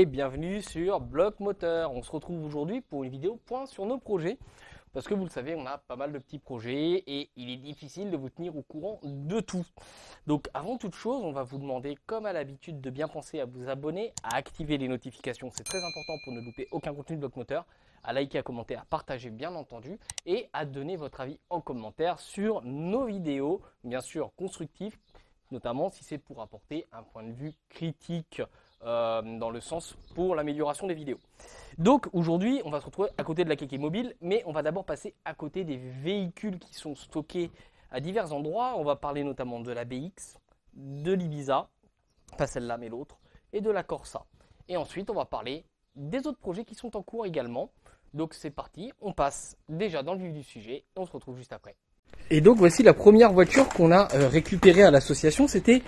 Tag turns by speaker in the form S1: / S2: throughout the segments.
S1: et bienvenue sur Bloc Moteur. On se retrouve aujourd'hui pour une vidéo point sur nos projets. Parce que vous le savez, on a pas mal de petits projets et il est difficile de vous tenir au courant de tout. Donc avant toute chose, on va vous demander, comme à l'habitude, de bien penser à vous abonner, à activer les notifications. C'est très important pour ne louper aucun contenu de Bloc Moteur. À liker, à commenter, à partager bien entendu. Et à donner votre avis en commentaire sur nos vidéos, bien sûr constructifs, notamment si c'est pour apporter un point de vue critique dans le sens pour l'amélioration des vidéos. Donc aujourd'hui, on va se retrouver à côté de la Kéké Mobile, mais on va d'abord passer à côté des véhicules qui sont stockés à divers endroits. On va parler notamment de la BX, de l'Ibiza, pas celle-là mais l'autre, et de la Corsa. Et ensuite, on va parler des autres projets qui sont en cours également. Donc c'est parti, on passe déjà dans le vif du sujet et on se retrouve juste après. Et donc voici la première voiture qu'on a récupérée à l'association, c'était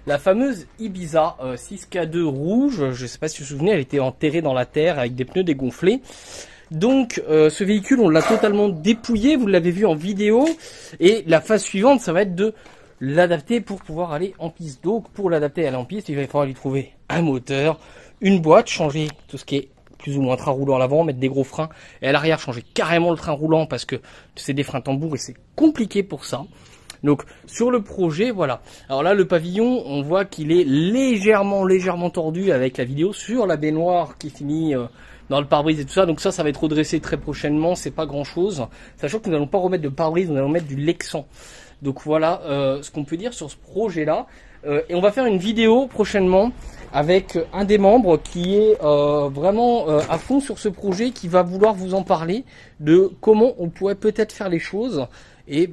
S1: la fameuse Ibiza 6K2 rouge. Je ne sais pas si vous vous souvenez, elle était enterrée dans la terre avec des pneus dégonflés. Donc ce véhicule, on l'a totalement dépouillé, vous l'avez vu en vidéo. Et la phase suivante, ça va être de l'adapter pour pouvoir aller en piste. Donc pour l'adapter à aller en piste, il va falloir lui trouver un moteur, une boîte, changer tout ce qui est plus ou moins train roulant à l'avant, mettre des gros freins, et à l'arrière changer carrément le train roulant parce que c'est des freins tambours et c'est compliqué pour ça. Donc sur le projet, voilà. Alors là, le pavillon, on voit qu'il est légèrement tordu avec la vidéo sur la baignoire qui finit dans le pare-brise et tout ça. Donc ça va être redressé très prochainement, c'est pas grand chose. Sachant que nous n'allons pas remettre de pare-brise, nous allons mettre du Lexan. Donc voilà ce qu'on peut dire sur ce projet-là. Et on va faire une vidéo prochainement avec un des membres qui est vraiment à fond sur ce projet, qui va vouloir vous en parler de comment on pourrait peut-être faire les choses et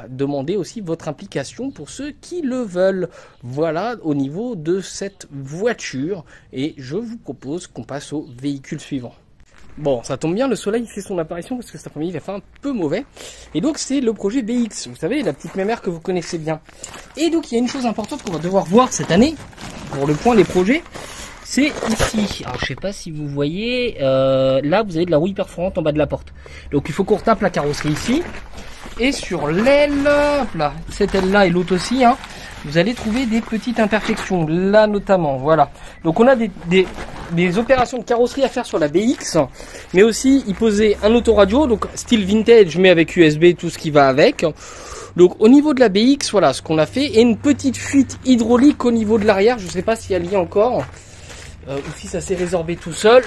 S1: demander aussi votre implication pour ceux qui le veulent. Voilà au niveau de cette voiture et je vous propose qu'on passe au véhicule suivant. Bon, ça tombe bien, le soleil fait son apparition parce que cet après-midi il a fait un peu mauvais. Et donc c'est le projet BX, vous savez, la petite mémère que vous connaissez bien. Et donc il y a une chose importante qu'on va devoir voir cette année, pour le point des projets, c'est ici. Alors je sais pas si vous voyez, là vous avez de la rouille perforante en bas de la porte. Donc il faut qu'on retape la carrosserie ici. Et sur l'aile, là, cette aile-là et l'autre aussi, hein, vous allez trouver des petites imperfections, là notamment, voilà. Donc on a des opérations de carrosserie à faire sur la BX, mais aussi y poser un autoradio, donc style vintage, mais avec USB, tout ce qui va avec. Donc au niveau de la BX, voilà ce qu'on a fait, et une petite fuite hydraulique au niveau de l'arrière, je ne sais pas si elle y est encore, ou si ça s'est résorbé tout seul.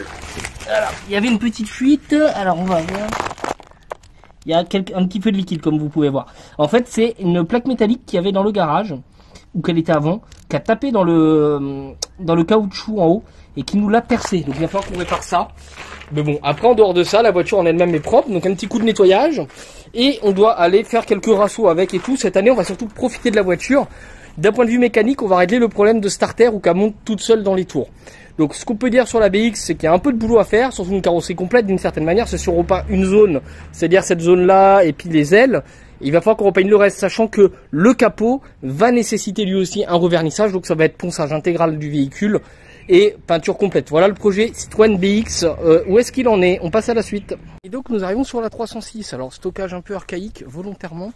S1: Alors, il y avait une petite fuite, alors on va voir. Il y a un petit peu de liquide comme vous pouvez voir. En fait, c'est une plaque métallique qu'il y avait dans le garage, ou qu'elle était avant, qui a tapé dans le caoutchouc en haut et qui nous l'a percé. Donc il va falloir qu'on répare ça. Mais bon, après en dehors de ça, la voiture en elle-même est propre. Donc un petit coup de nettoyage. Et on doit aller faire quelques rassos avec et tout. Cette année, on va surtout profiter de la voiture. D'un point de vue mécanique, on va régler le problème de starter ou qu'elle monte toute seule dans les tours. Donc ce qu'on peut dire sur la BX, c'est qu'il y a un peu de boulot à faire, surtout une carrosserie complète d'une certaine manière. C'est sur pas une zone, c'est-à-dire cette zone-là et puis les ailes. Il va falloir qu'on repeigne le reste, sachant que le capot va nécessiter lui aussi un revernissage. Donc ça va être ponçage intégral du véhicule et peinture complète. Voilà le projet Citroën BX. Où est-ce qu'il en est? On passe à la suite. Et donc nous arrivons sur la 306. Alors stockage un peu archaïque volontairement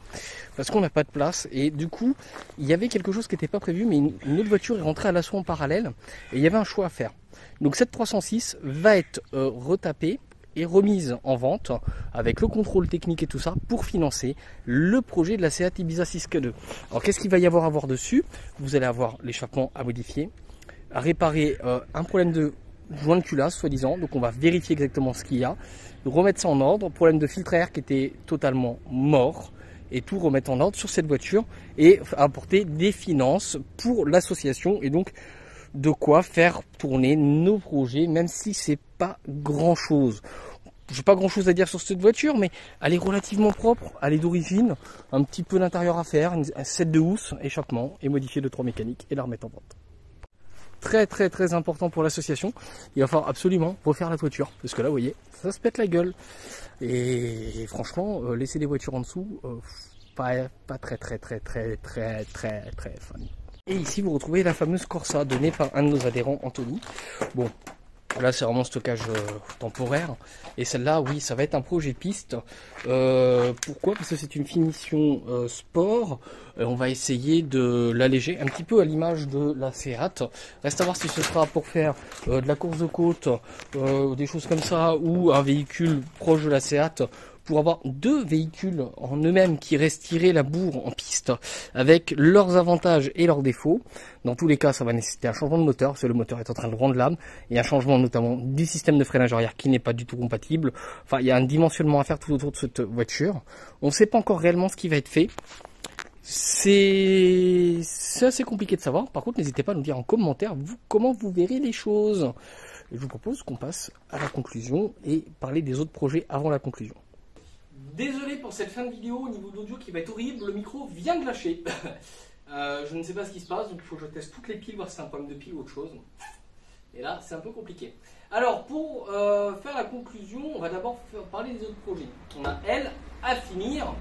S1: parce qu'on n'a pas de place. Et du coup, il y avait quelque chose qui n'était pas prévu, mais une autre voiture est rentrée à l'assaut en parallèle. Et il y avait un choix à faire. Donc cette 306 va être retapée et remise en vente avec le contrôle technique et tout ça pour financer le projet de la Seat Ibiza 6K2. Alors qu'est-ce qu'il va y avoir à voir dessus? Vous allez avoir l'échappement à modifier, à réparer un problème de joint de culasse soi-disant, donc on va vérifier exactement ce qu'il y a, remettre ça en ordre, problème de filtre à air qui était totalement mort, et tout remettre en ordre sur cette voiture et apporter des finances pour l'association et donc de quoi faire tourner nos projets, même si c'est pas grand chose. J'ai pas grand chose à dire sur cette voiture, mais elle est relativement propre, elle est d'origine, un petit peu d'intérieur à faire, un set de housse, échappement et modifier 2-3 mécaniques et la remettre en vente. Très important pour l'association. Il va falloir absolument refaire la toiture, parce que là vous voyez, ça se pète la gueule. Et franchement, laisser des voitures en dessous, pas très fun. Et ici vous retrouvez la fameuse Corsa donnée par un de nos adhérents, Anthony. Bon, Là, c'est vraiment stockage temporaire. Et celle-là, oui, ça va être un projet piste. Pourquoi? Parce que c'est une finition sport. On va essayer de l'alléger un petit peu à l'image de la Seat. Reste à voir si ce sera pour faire de la course de côte, des choses comme ça, ou un véhicule proche de la Seat, pour avoir deux véhicules en eux-mêmes qui restiraient la bourre en piste avec leurs avantages et leurs défauts. Dans tous les cas, ça va nécessiter un changement de moteur, parce que le moteur est en train de rendre l'âme, et un changement notamment du système de freinage arrière qui n'est pas du tout compatible. Enfin, il y a un dimensionnement à faire tout autour de cette voiture. On ne sait pas encore réellement ce qui va être fait. C'est assez compliqué de savoir. Par contre, n'hésitez pas à nous dire en commentaire comment vous verrez les choses. Et je vous propose qu'on passe à la conclusion et parler des autres projets avant la conclusion. Désolé pour cette fin de vidéo au niveau de l'audio qui va être horrible, le micro vient de lâcher. Je ne sais pas ce qui se passe, donc il faut que je teste toutes les piles, voir si c'est un problème de pile ou autre chose. Et là, c'est un peu compliqué. Alors, pour faire la conclusion, on va d'abord parler des autres projets. On a Elle à finir,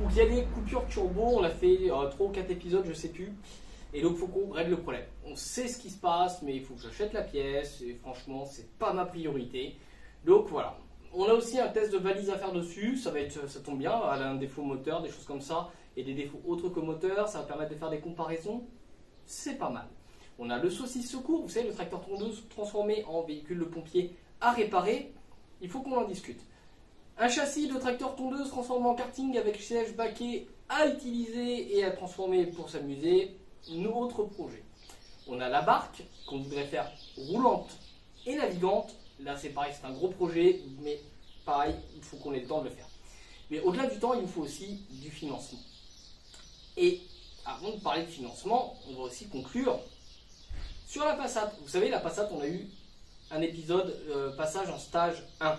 S1: où il y a des coupures turbo, on a fait 3 ou 4 épisodes, je sais plus. Et donc, il faut qu'on règle le problème. On sait ce qui se passe, mais il faut que j'achète la pièce, et franchement, c'est pas ma priorité. Donc voilà. On a aussi un test de valise à faire dessus, ça tombe bien, elle a un défaut moteur, des choses comme ça, et des défauts autres que moteur, ça va permettre de faire des comparaisons, c'est pas mal. On a le saucisse secours, vous savez, le tracteur tondeuse transformé en véhicule de pompier à réparer, il faut qu'on en discute. Un châssis de tracteur tondeuse transformé en karting avec siège baquet à utiliser et à transformer pour s'amuser, notre projet. On a la barque qu'on voudrait faire roulante et navigante. Là, c'est pareil, c'est un gros projet, mais pareil, il faut qu'on ait le temps de le faire. Mais au-delà du temps, il nous faut aussi du financement. Et avant de parler de financement, on va aussi conclure sur la Passat. Vous savez, la Passat, on a eu un épisode passage en stage 1.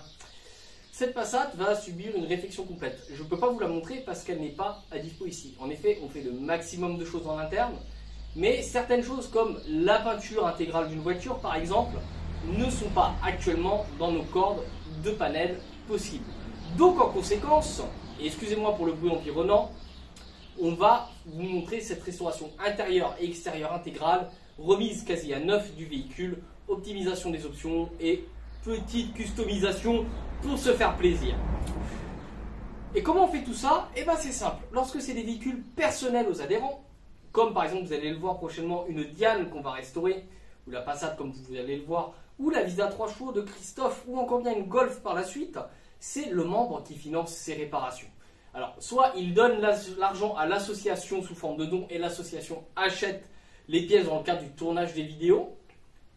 S1: Cette Passat va subir une réflexion complète. Je ne peux pas vous la montrer parce qu'elle n'est pas à dispo ici. En effet, on fait le maximum de choses en interne, mais certaines choses comme la peinture intégrale d'une voiture, par exemple, ne sont pas actuellement dans nos cordes de panel possibles. Donc en conséquence, et excusez-moi pour le bruit environnant, on va vous montrer cette restauration intérieure et extérieure intégrale, remise quasi à neuf du véhicule, optimisation des options et petite customisation pour se faire plaisir. Et comment on fait tout ça? Eh bien c'est simple, lorsque c'est des véhicules personnels aux adhérents, comme par exemple vous allez le voir prochainement une Diane qu'on va restaurer, ou la Passat comme vous allez le voir, ou la Visa 3 chevaux de Christophe, ou encore bien une Golf par la suite, c'est le membre qui finance ces réparations. Alors, soit il donne l'argent à l'association sous forme de don, et l'association achète les pièces dans le cadre du tournage des vidéos,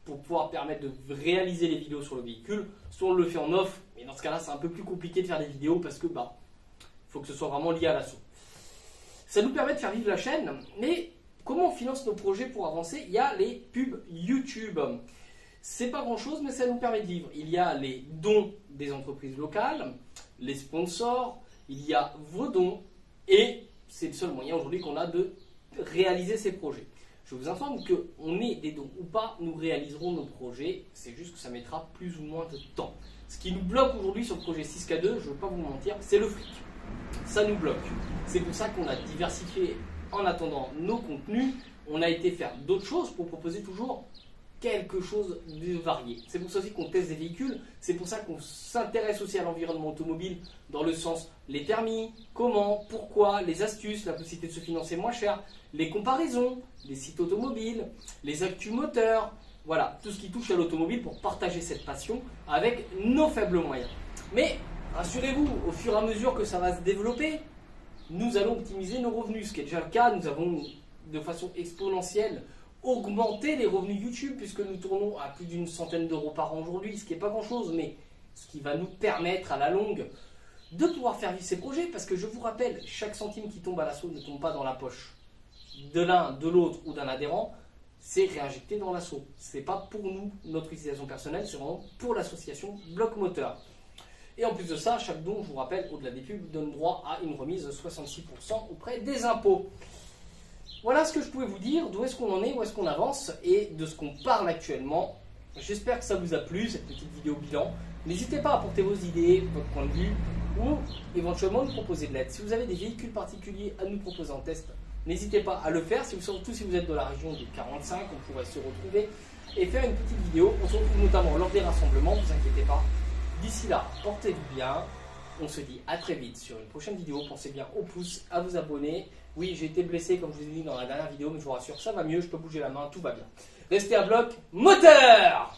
S1: pour pouvoir permettre de réaliser les vidéos sur le véhicule, soit on le fait en off, mais dans ce cas-là, c'est un peu plus compliqué de faire des vidéos, parce que, faut que ce soit vraiment lié à l'asso. Ça nous permet de faire vivre la chaîne, mais comment on finance nos projets pour avancer? Il y a les pubs YouTube. C'est pas grand chose, mais ça nous permet de vivre. Il y a les dons des entreprises locales, les sponsors, il y a vos dons, et c'est le seul moyen aujourd'hui qu'on a de réaliser ces projets. Je vous informe qu'on ait des dons ou pas, nous réaliserons nos projets, c'est juste que ça mettra plus ou moins de temps. Ce qui nous bloque aujourd'hui sur le projet 6K2, je ne veux pas vous mentir, c'est le fric. Ça nous bloque. C'est pour ça qu'on a diversifié en attendant nos contenus, on a été faire d'autres choses pour proposer toujours quelque chose de varié. C'est pour ça aussi qu'on teste des véhicules, c'est pour ça qu'on s'intéresse aussi à l'environnement automobile dans le sens les permis, comment, pourquoi, les astuces, la possibilité de se financer moins cher, les comparaisons, les sites automobiles, les actus moteurs, voilà, tout ce qui touche à l'automobile pour partager cette passion avec nos faibles moyens. Mais rassurez-vous, au fur et à mesure que ça va se développer, nous allons optimiser nos revenus, ce qui est déjà le cas, nous avons de façon exponentielle augmenter les revenus YouTube puisque nous tournons à plus d'une centaine d'euros par an aujourd'hui, ce qui n'est pas grand chose, mais ce qui va nous permettre à la longue de pouvoir faire vivre ces projets, parce que je vous rappelle, chaque centime qui tombe à l'assaut ne tombe pas dans la poche de l'un, de l'autre ou d'un adhérent, c'est réinjecté dans l'assaut. Ce n'est pas pour nous, notre utilisation personnelle, c'est vraiment pour l'association Bloc Moteur. Et en plus de ça, chaque don, je vous rappelle, au-delà des pubs, donne droit à une remise de 66% auprès des impôts. Voilà ce que je pouvais vous dire, d'où est-ce qu'on en est, où est-ce qu'on avance et de ce qu'on parle actuellement. J'espère que ça vous a plu, cette petite vidéo bilan. N'hésitez pas à apporter vos idées, votre point de vue ou éventuellement nous proposer de l'aide. Si vous avez des véhicules particuliers à nous proposer en test, N'hésitez pas à le faire, surtout si vous êtes dans la région du 45, on pourrait se retrouver et faire une petite vidéo. On se retrouve notamment lors des rassemblements, ne vous inquiétez pas. D'ici là, portez-vous bien. On se dit à très vite sur une prochaine vidéo. Pensez bien au pouce, à vous abonner. Oui, j'ai été blessé comme je vous ai dit dans la dernière vidéo, mais je vous rassure, ça va mieux, je peux bouger la main, tout va bien. Restez à bloc moteur!